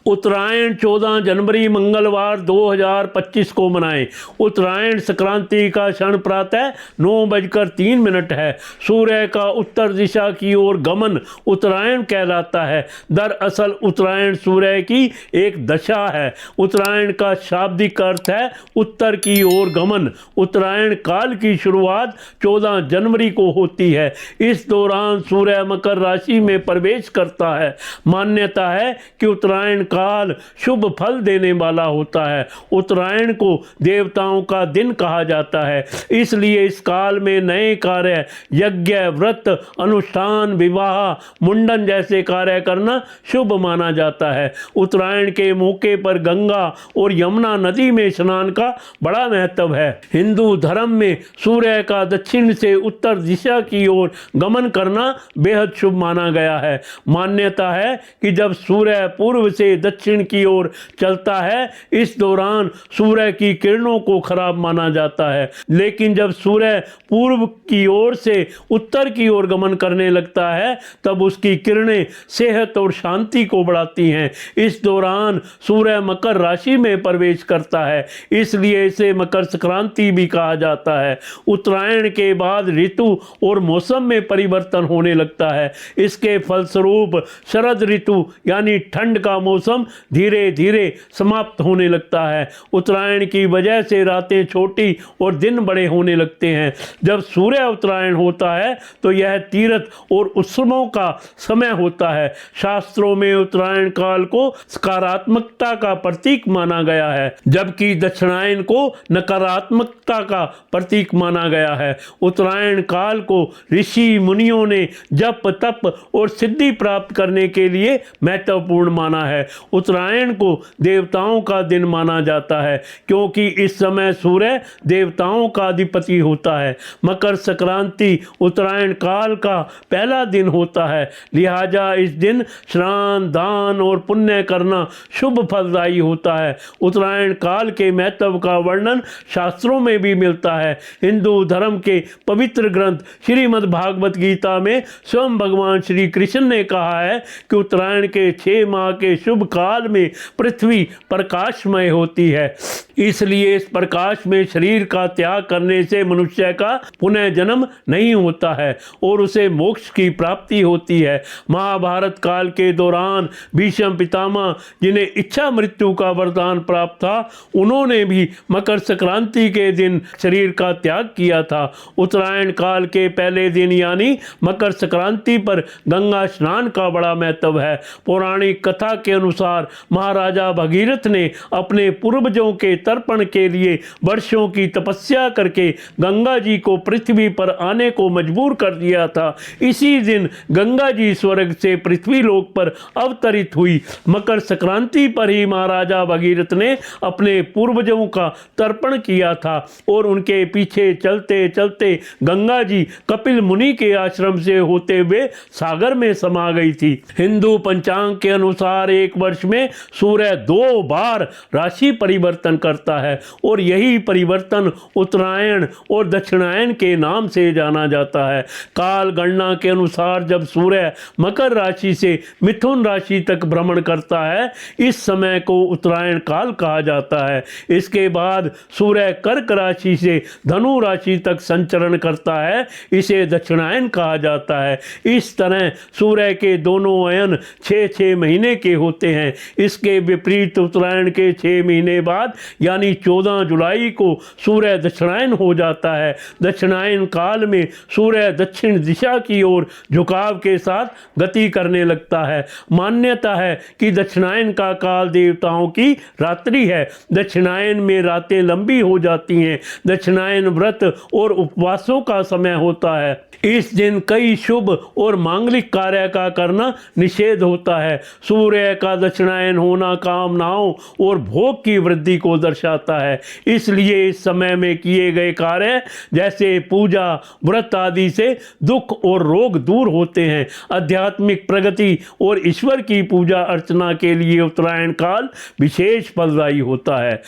उत्तरायण 14 जनवरी मंगलवार 2025 को मनाएं। उत्तरायण संक्रांति का क्षण प्रातः 9:03 है। सूर्य का उत्तर दिशा की ओर गमन उत्तरायण कहलाता है। दरअसल उत्तरायण सूर्य की एक दशा है। उत्तरायण का शाब्दिक अर्थ है उत्तर की ओर गमन। उत्तरायण काल की शुरुआत 14 जनवरी को होती है। इस दौरान सूर्य मकर राशि में प्रवेश करता है। मान्यता है कि उत्तरायण काल शुभ फल देने वाला होता है। उत्तरायण को देवताओं का दिन कहा जाता है, इसलिए इस काल में नए कार्य, यज्ञ, व्रत, अनुष्ठान, विवाह, मुंडन जैसे कार्य करना शुभ माना जाता है। उत्तरायण के मौके पर गंगा और यमुना नदी में स्नान का बड़ा महत्व है। हिंदू धर्म में सूर्य का दक्षिण से उत्तर दिशा की ओर गमन करना बेहद शुभ माना गया है। मान्यता है कि जब सूर्य पूर्व से दक्षिण की ओर चलता है, इस दौरान सूर्य की किरणों को खराब माना जाता है। लेकिन जब सूर्य पूर्व की ओर से उत्तर की ओर गमन करने लगता है, तब उसकी किरणें सेहत और शांति को बढ़ाती हैं। इस दौरान सूर्य मकर राशि में प्रवेश करता है, इसलिए इसे मकर संक्रांति भी कहा जाता है। उत्तरायण के बाद ऋतु और मौसम में परिवर्तन होने लगता है। इसके फलस्वरूप शरद ऋतु यानी ठंड का मौसम धीरे धीरे समाप्त होने लगता है। उत्तरायण की वजह से रातें छोटी और दिन बड़े होने लगते हैं। जब सूर्य उत्तरायण होता है तो यह तीर्थ और उत्सवों का समय होता है। शास्त्रों में उत्तरायण काल को सकारात्मकता का प्रतीक माना गया है, जबकि दक्षिणायन को नकारात्मकता का प्रतीक माना गया है। उत्तरायण काल को ऋषि मुनियों ने जप, तप और सिद्धि प्राप्त करने के लिए महत्वपूर्ण माना है। उत्तरायण को देवताओं का दिन माना जाता है, क्योंकि इस समय सूर्य देवताओं का अधिपति होता है। मकर संक्रांति उत्तरायण काल का पहला दिन होता है, लिहाजा इस दिन स्नान, दान और पुण्य करना शुभ फलदायी होता है। उत्तरायण काल के महत्व का वर्णन शास्त्रों में भी मिलता है। हिंदू धर्म के पवित्र ग्रंथ श्रीमद् भागवत गीता में स्वयं भगवान श्री कृष्ण ने कहा है कि उत्तरायण के 6 माह के शुभ काल में पृथ्वी प्रकाशमय होती है। इसलिए इस प्रकाश में शरीर का त्याग करने से मनुष्य का पुनः जन्म नहीं होता है और उसे मोक्ष की प्राप्ति होती है। महाभारत काल के दौरान भीष्म पितामह, जिन्हें इच्छा मृत्यु का वरदान प्राप्त था, उन्होंने भी मकर संक्रांति के दिन शरीर का त्याग किया था। उत्तरायण काल के पहले दिन यानी मकर संक्रांति पर गंगा स्नान का बड़ा महत्व है। पौराणिक कथा के अनुसार महाराजा भगीरथ ने अपने पूर्वजों के तर्पण के लिए वर्षों की तपस्या करके गंगा जी को पृथ्वी पर आने को मजबूर कर दिया था। इसी दिन गंगा जी स्वर्ग से पृथ्वी लोक पर अवतरित हुई। मकर संक्रांति पर ही महाराजा भगीरथ ने अपने पूर्वजों का तर्पण किया था और उनके पीछे चलते चलते गंगा जी कपिल मुनि के आश्रम से होते हुए सागर में समा गई थी। हिंदू पंचांग के अनुसार एक वर्ष में सूर्य 2 बार राशि परिवर्तन करता है और यही परिवर्तन उत्तरायण और दक्षिणायन के नाम से जाना जाता है। काल गणना के अनुसार जब सूर्य मकर राशि से मिथुन राशि तक भ्रमण करता है, इस समय को उत्तरायण काल कहा जाता है। इसके बाद सूर्य कर्क राशि से धनु राशि तक संचरण करता है, इसे दक्षिणायन कहा जाता है। इस तरह सूर्य के दोनों अयन 6-6 महीने के होते हैं। इसके विपरीत उत्तरायण के 6 महीने बाद यानी 14 जुलाई को सूर्य दक्षिणायन हो जाता है। दक्षिणायन काल में सूर्य दक्षिण दिशा की ओर झुकाव के साथ गति करने लगता है। मान्यता है कि दक्षिणायन का काल देवताओं की रात्रि है। दक्षिणायन में रातें लंबी हो जाती हैं। दक्षिणायन व्रत और उपवासों का समय होता है। इस दिन कई शुभ और मांगलिक कार्य का करना निषेध होता है। सूर्य का दक्षिणायन होना कामनाओं और भोग की वृद्धि को दर्शाता है, इसलिए इस समय में किए गए कार्य जैसे पूजा, व्रत आदि से दुख और रोग दूर होते हैं। आध्यात्मिक प्रगति और ईश्वर की पूजा अर्चना के लिए उत्तरायण काल विशेष फलदायी होता है।